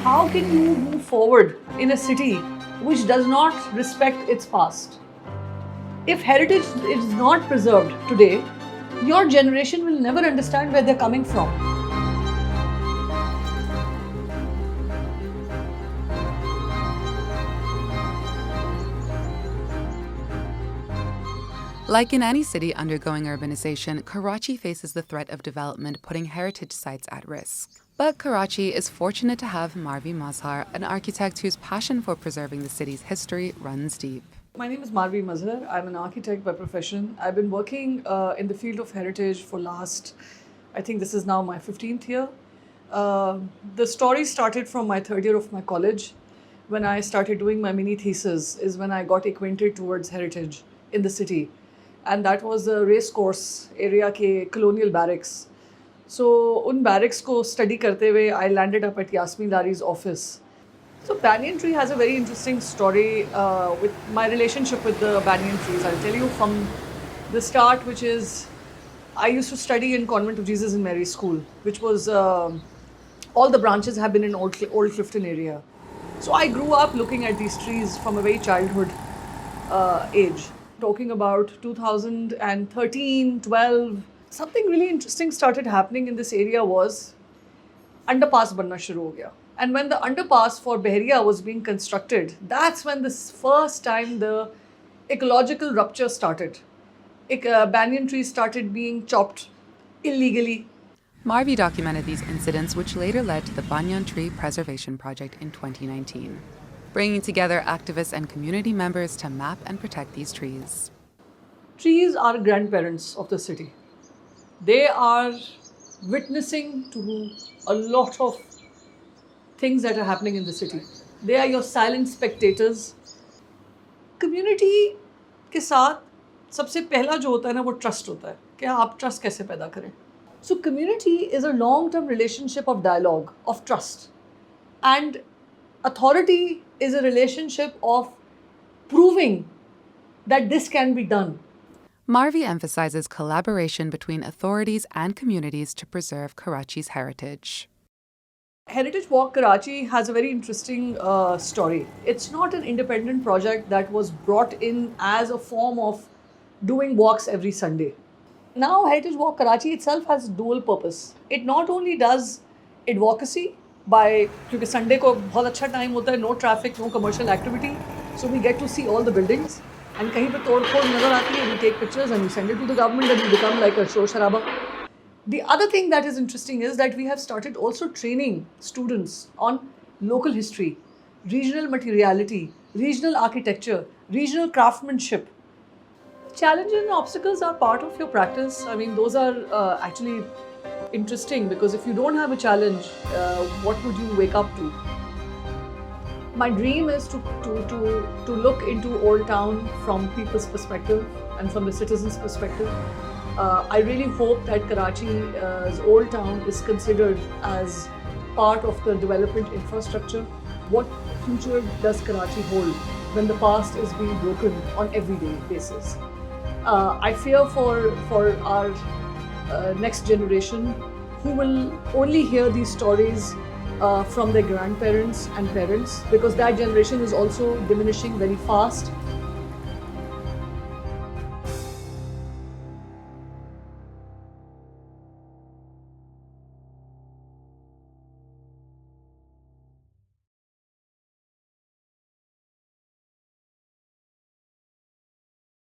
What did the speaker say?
How can you move forward in a city which does not respect its past? If heritage is not preserved today, your generation will never understand where they're coming from. Like in any city undergoing urbanization, Karachi faces the threat of development putting heritage sites at risk. But Karachi is fortunate to have Marvi Mazhar, an architect whose passion for preserving the city's history runs deep. My name is Marvi Mazhar. I'm an architect by profession. I've been working in the field of heritage for last, I think this is now my 15th year. The story started from my third year of my college. When I started doing my mini thesis is when I got acquainted towards heritage in the city. And that was the race course area ke colonial barracks. So, un barracks ko study karte hue, I landed up at Yasmin Lari's office. So, banyan tree has a very interesting story with my relationship with the banyan trees. I'll tell you from the start, which is I used to study in Convent of Jesus and Mary School, which was all the branches have been in Old Clifton area. So, I grew up looking at these trees from a very childhood age. Talking about 2013, 12, something really interesting started happening in this area was underpass banna shuru ho gaya. And when the underpass for Behriya was being constructed, that's when this first time the ecological rupture started. Banyan trees started being chopped illegally. Marvi documented these incidents, which later led to the Banyan Tree Preservation Project in 2019, bringing together activists and community members to map and protect these trees. Trees are grandparents of the city. They are witnessing to a lot of things that are happening in the city. They are your silent spectators. Community के साथ सबसे पहला जो होता है ना वो trust होता है कि आप trust कैसे पैदा करें. So community is a long-term relationship of dialogue, of trust, and authority is a relationship of proving that this can be done. Marvi emphasizes collaboration between authorities and communities to preserve Karachi's heritage. Heritage Walk Karachi has a very interesting story. It's not an independent project that was brought in as a form of doing walks every Sunday. Now Heritage Walk Karachi itself has dual purpose. It not only does advocacy by, क्योंकि Sunday को बहुत अच्छा time होता है, no traffic, no commercial activity, so we get to see all the buildings. And कहीं पे तोड़ फोड़ नजर आती है, we take pictures and we send it to the government and we become like a shor sharaba. The other thing that is interesting is that we have started also training students on local history, regional materiality, regional architecture, regional craftsmanship. Challenges and obstacles are part of your practice. I mean, those are actually interesting because if you don't have a challenge, what would you wake up to? My dream is to look into Old Town from people's perspective and from the citizens' perspective. I really hope that Karachi's Old Town is considered as part of the development infrastructure. What future does Karachi hold when the past is being broken on everyday basis? I fear for our next generation who will only hear these stories from their grandparents and parents, because that generation is also diminishing very fast.